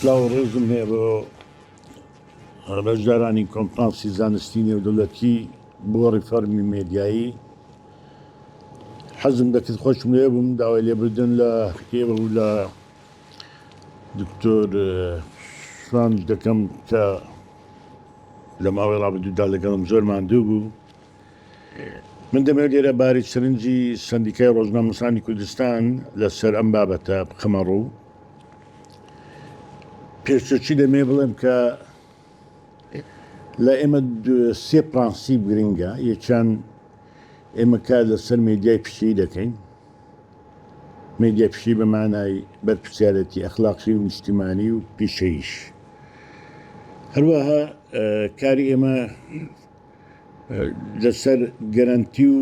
سلااو ڕێزم هەیە بۆ بەشدارانی کۆنفرانسی زانستینی و دەوڵەتی بۆ ڕیفەرمی مێدیایی حەزم دەکرد خۆشم لێ بووم داوای لێبردن لە ئێوە و لە دکتۆر شوان دەکەم کە لە ماوەی ڕابردوودا لەگەڵم زۆر ماندوو بوو. من دەمەوێت لێرە باری سەرنجی سەندیکای ڕۆژنامەنووسانی کوردستان لەسەر ئەم بابەتە بخەمە ڕوو. پێشترچی دەمێ بڵێم کە لە ئێمە سێ پرانسیب گرنگە. یەکیان ئێمە کار لەسەر مێدیای پشتیوی دەکەین. مێدیای پشتیوی بە مانای بەرپرسیارەتی ئەخلاقی و نیشتیمانی و پیشەیش. هەروەها کاری ئێمە لەسەر گەرانتی و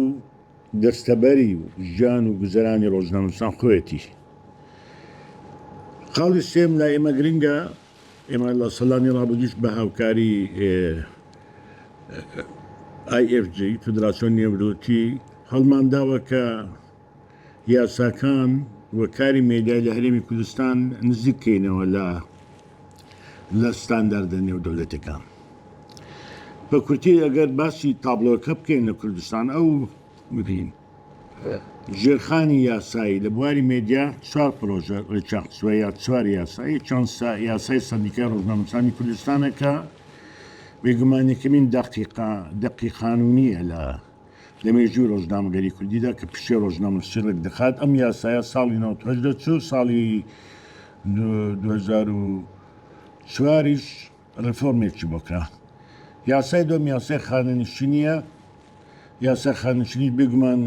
دەستەبەری و ژیان و گوزەرانی ڕۆژنامەنووسان خۆیەتی. خاڵی سێم لای ئێمە گرنگە. ئێمە لە سەڵانی ڕابردووش بە هاوکاری IFJ فدراسیۆن نێودەوڵەتی هەڵمانداوە کە یاساکان و کاری مێدیای لە هەرێمی کوردستان نزیک بکەینەوە لە ستانداردە نێودەوڵەتیەکان. بە کورتی ئەگەر باسی تابلۆکە بکەین لە کوردستان ئەو ببین ژێرخانی یاسایی لە بواری مێدیا 4 پرۆژە ڕێچاقچوە یا 4 یاسایی چەند یاسای سەندیکای ڕۆژنامەنووسانی کوردستانە کە بێگومانیەکەمین دەقی قانونیە لە مێژووی ڕۆژنامەگەری کوردیدا کە پشتێ ڕۆژنامەنووسی ڕێک دەخات. ئەم یاسایە ساڵی 1970 ساڵی 2004ش ڕفۆرمێکی بۆکرا. یاسای دۆم یاسای خانەنشینیە. یاسای خانەنشینی بێگومان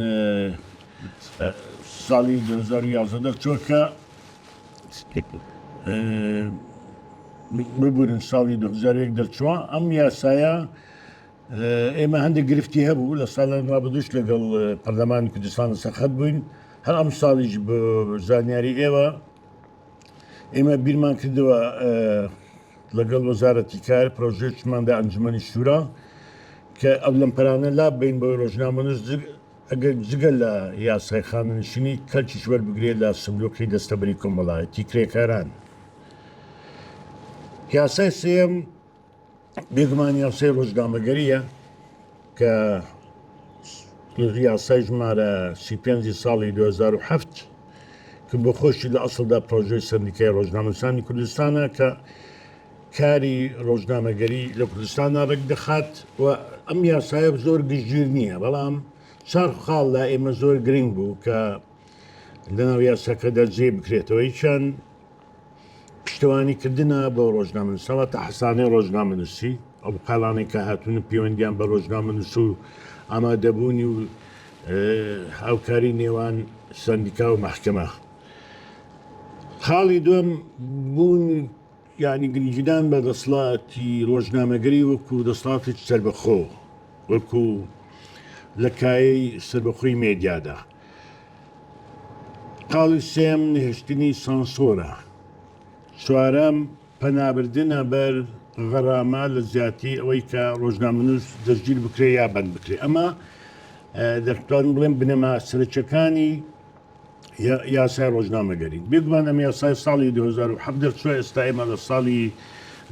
ساڵی 2011 چۆکە ببورن ساڵی 2001 دەرچووە. ئەم یاسایە ئێمە هەندێک گرفتی هەبوو لە ساڵان ڕابردووش لەگەڵ پەرلەمانی کوردستان سەخت بووین. هەر ئەم ساڵیش بە زانیاری ئێوە ئێمە بیرمان کردەوە لەگەڵ وەزارەتی کار پرۆژێکماندا ئەنجومەنی شورا کە ئەو لەمپەرانە لا بین بۆ ڕۆژنامەنووس ئەگەر جگە لە یاسای خانەنشینی کەلکیش وەربگرێت لە سندوقی دەستەبەری کۆمەڵایەتی کرێکاران. یاسای سێم بێگومان یاسای ڕۆژنامەگەریە کە یاسای ژمارە 35 ساڵی 2007 کە بۆ خۆشی لە ئەسڵدا پرۆژەی سەندیکای ڕۆژنامەنووسانی کوردستانە کە کاری ڕۆژنامەگەری لە کوردستانە ڕێک دەخات و ئەم یاسایە زۆر گشتگیر نییە، بەڵام چار خاڵ لا ئێمە زۆر گرنگ بوو کە لەناو یاساکەدا جێ بکرێتەوە. چەند پشتیوانیکردنە بۆ ڕۆژنامەنووسەوە تا حەسانەی ڕۆژنامەنووسی ئەو قاڵانێک کە هاتوون پەیوەندیان بە ڕۆژنامەنووس و ئامادەبوونی و هاوکاری نێوان سەندیکا و مەحکەمە. خاڵی دووەم بوون یعنی گرنگیدان بە دەسەڵاتی ڕۆژنامەگەری وەکو دەسەڵاتێکی سەربەخۆ، وەکو لە کایەی سەربەخۆی مێدیادا. خاڵی سێم نهێشتنی سانسۆرە. چوارەم پەنابردنە بەر غەرامە لە زیاتی ئەوەی کە ڕۆژنامەنووس دەستگیر بکرێ یا بەند بکرێ. ئەمە دەتوانم بڵێم بنەما سەرچەکانی یاسای ڕۆژنامەگەری. بێگومان ئەم یاسای ساڵی 2007 دەرچووە، ئێستا ئێمە لە ساڵی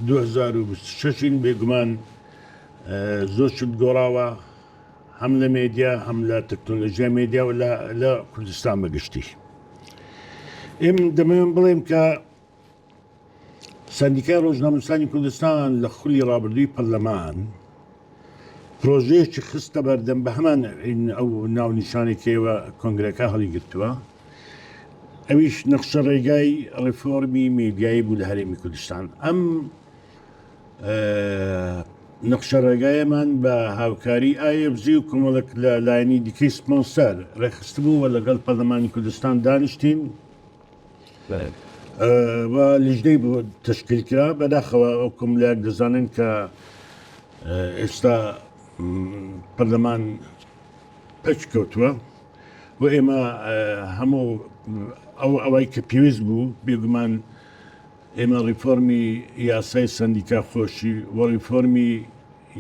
2026 بێگومان زۆر شت گۆڕاوە هەم لە مێدیا هەم لە تەکنۆلۆژیا مێدیا و لە کوردستان بەگشتی. ئێمە دەمەوێت بڵێم کە سەندیکای ڕۆژنامەنووسانی کوردستان لە خولی ڕابردووی پەرلەمان پرۆژەیەکی خستە بەردەم بە هەمان ئەو ناونیشانێکەوە کۆنگرەکە هەڵی گرتووە. ئەویش نەخشە ڕێگای ڕێفۆرمی مێدیایی بوو لە هەرێمی کوردستان. ئەم نەخشە ڕێگایەمان بە هاوکاری IFJ و کۆمەڵێک لە لایەنی دیکەی سپۆنسەر ڕێخستبوو و لەگەڵ پەرلەمانی کوردستان دانیشتین و لیژنەی بۆ تەشکیلکرا. بەداخەوە ئەو کۆمەڵێک دەزانن کە ئێستا پەرلەمان پەچ کەوتووە و ئێمە هەموو ئەوەی کە پێویست بوو بێگومان ئێمە ڕیفۆرمی یاسای سەندیکا خۆشی و ڕیفۆرمی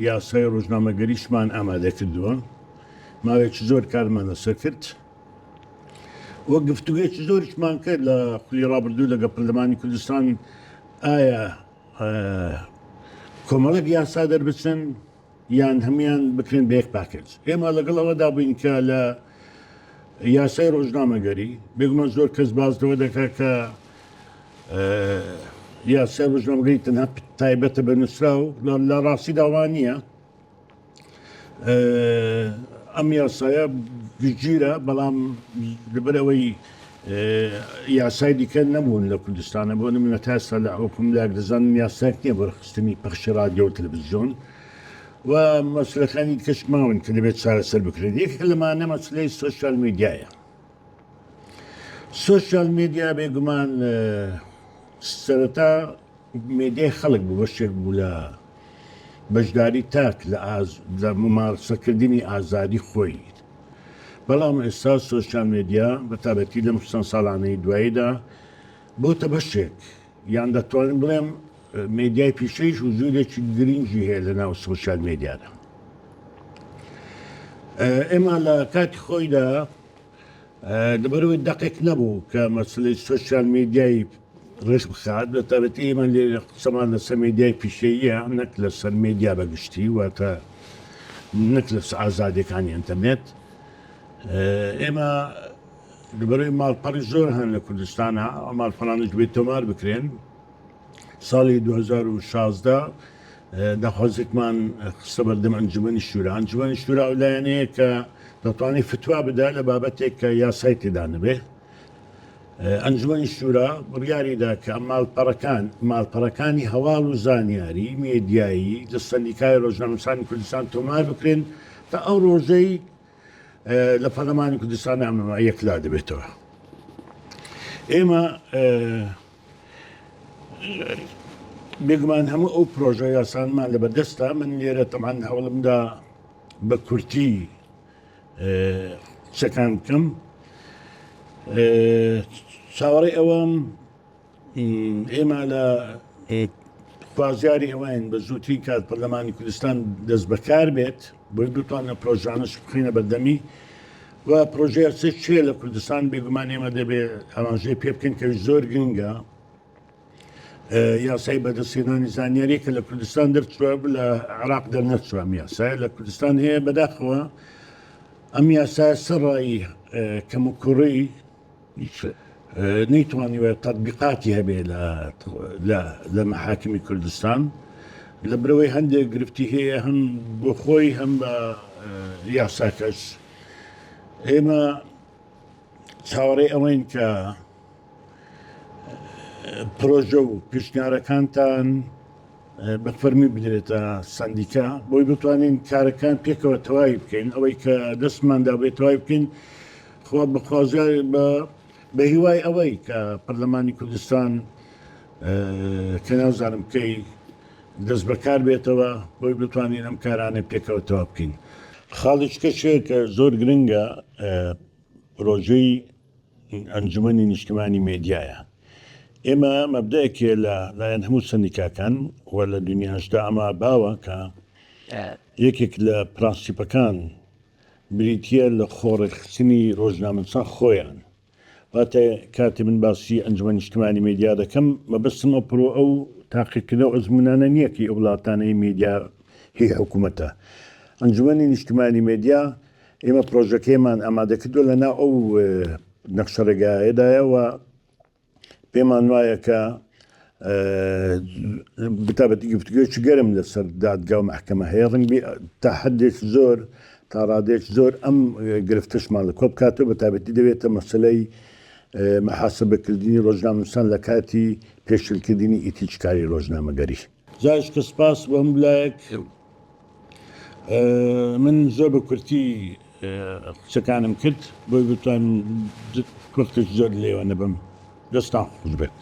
یاسای ڕۆژنامەگەریشمان ئامادە کردووە. ماوەیەکی زۆر کارمان لەسەر کرد وە گفتوگویەکی زۆریشمان کرد لە خولی ڕابردوو لەگە پەرلەمانی کوردستان ئایا کۆمەڵێک یاسا دەربچن یان هەمیان بکرێن بە یەک پاکێج. ئێمە لەگەڵەوەدا بووین کە لە یاسای ڕۆژنامەگەری بێگومان زۆر کەس بازەوە دەکات کە یاسای ڕۆژنامەگەری تەنها تایبەتە بە نووسرا و لە ڕاستی داوا نییە. ئەم یاسایە گشتگیرە بەڵام لەبەرەوەی یاسای دیکە نەبوون لە کوردستانە بۆ نمونە تا ئێستا لە حکوم لاگرزانن یاساک نییە بۆ ڕخستنی پەخشی رادیۆ و تەلەڤیزیۆن و مەسلەکانی کەش ماون کە دەبێت چارەسەر بکرێت. یەک لەمانە مەسلەی سۆشیال میدیایە. سۆشیال میدیا بێگومان سەرەتا میدیای خەڵک بوو بەشێک بوو لە بەشداری تاک لە ممارسەکردنی ئازادی خۆی. بەڵام ئێستا سۆشیال میدیا بە تابەتی لەم 60 ساڵانەی دواییدا بۆتە بەشێک یان دەتوانین بڵێم میدیای پیشەیش و زۆرێکی گرنگی هەیە لە ناو سۆشیال میدیادا. ئێمە لە کاتی خۆیدا لەبەرەوەی دەقێک نەبوو کە مەسلەی سۆشیال میدیای ڕێژ بخات بە تابەتی ئێمە لێ قسەمان لەسەر میدیای پیشەییە نەک لەسەر میدیا بەگشتی واتە نەک لە ئازادیەکانی ئینتەرنێت. ئێمە لەبەرەوەی ماڵپەڕی زۆر هەن لە کوردستانە ماڵپەڕانش بێت تۆمار بکرێن. ساڵی 2016 داخوازێکمان قسە بەردەم ئەنجومەنی شورا. ئەنجومەنی شورا ئەو لایەنەیە کە دەتوانێت فتوا بدا لە بابەتێک کە یاسای تێدا نەبێ. ئەنجومەنی شورا بڕیاریدا کە ماڵپەڕەکانی هەواڵ و زانیاری میدیایی لە سەندیکای ڕۆژنامەنووسانی کوردستان تۆمار بکرێن تا ئەو ڕۆژەی لە پەرلەمانی کوردستان ئەمنەماییەکلا دەبێتەوە. ئێمە بێگومان هەموو ئەو پرۆژە یاسانمان لەبەردەستە. من لێرە تەمان هەوڵمدا بە کورتی قسەکان بکەم. چاوەڕێی ئەوەم ئێمە لە خوازیاری ئەوەین بە زووتری کات پەرلەمانی کوردستان دەست بەکار بێت بۆی بتوانە پرۆژانش بخینە بەردەمی و پرۆژەیە چێ لە کوردستان بێگومان ئێمە دەبێت ئاماژەی پێ بکەین کە زۆر گرنگە. یاسای بەدەستهێنانی زانیاری کە لە کوردستان دەرچووە لە عێراق دەرنەچووە. ئەم یاسایە لە کوردستان هەیە بەداخەوە. ئەم یاسایە سەرڕایی کەم و کوڕی نەیتوانیوە تەطبیقاتی هەبێ لە مەحاکمی کوردستان لە برەوەی هەندێک گرفتی هەیە هەم بۆ خۆی هەم بە یاساکەش. ئێمە چاوەڕێی ئەوەین کە پرۆژە و پێشنیارەکانتان بە فەرمی بدرێتە سەندیکا بۆی بتوانین کارەکان پێکەوە تەواوی بکەین. ئەوەی کە دەستماندا بێت تەواوی بکەین خوا بەخوازیار بە هیوای ئەوەی کە پەرلەمانی کوردستان کە نازانم کەی دەست بەکار بێتەوە بۆی بتوانین ئەم کارانە پێکەوە تەواو بکەین. خاڵیچکەشێک کە زۆر گرنگە پرۆژەی ئەنجومەنی نیشتیمانی میدیایە. ئێمە مەبدەیەکێ لە لایەن هەموو سەندیکاکان و لە دنیاشدا ئەمە باوە کە یەکێک لە پرانسیپەکان بریتە لە خۆڕێخستنی ڕۆژنامەنووسان خۆیان. واتە کاتی من باسی ئەنجومەنی نیشتیمانی میدیا دەکەم مەبەستم ئەو تاقیکردنەوە ئەزمونانە نییە کە ئەو وڵاتانەی میدیا هی حکوومەتە. ئەنجومەنی نیشتیمانی میدیا ئێمە پرۆژەکەیمان ئامادەکردووە لەناو ئەو نەخشە ڕێگایەدایەوە پێمان وایە کە بتابەتی گفتوگوێکی گەرم لەسەر دادگا و مەحکەمە هەیە ڕەنگی تا حدێک زۆر تا ڕادێک زۆر ئەم گرفتشمان لە کۆ بکاتەوە بەتابەتی دەوێتە مەسلەی محاسبەکردنی ڕۆژنامەنووسان لە کاتی پێشکردنی ئیتیچکاری ڕۆژنامەگەری. جاش کە سپاس بۆ ئەم لایەک من زۆر بە کورتی قسەکانم کرد بۆی بتوان وەختێک زۆر لێوە نەبم. دەستان خوش بێت.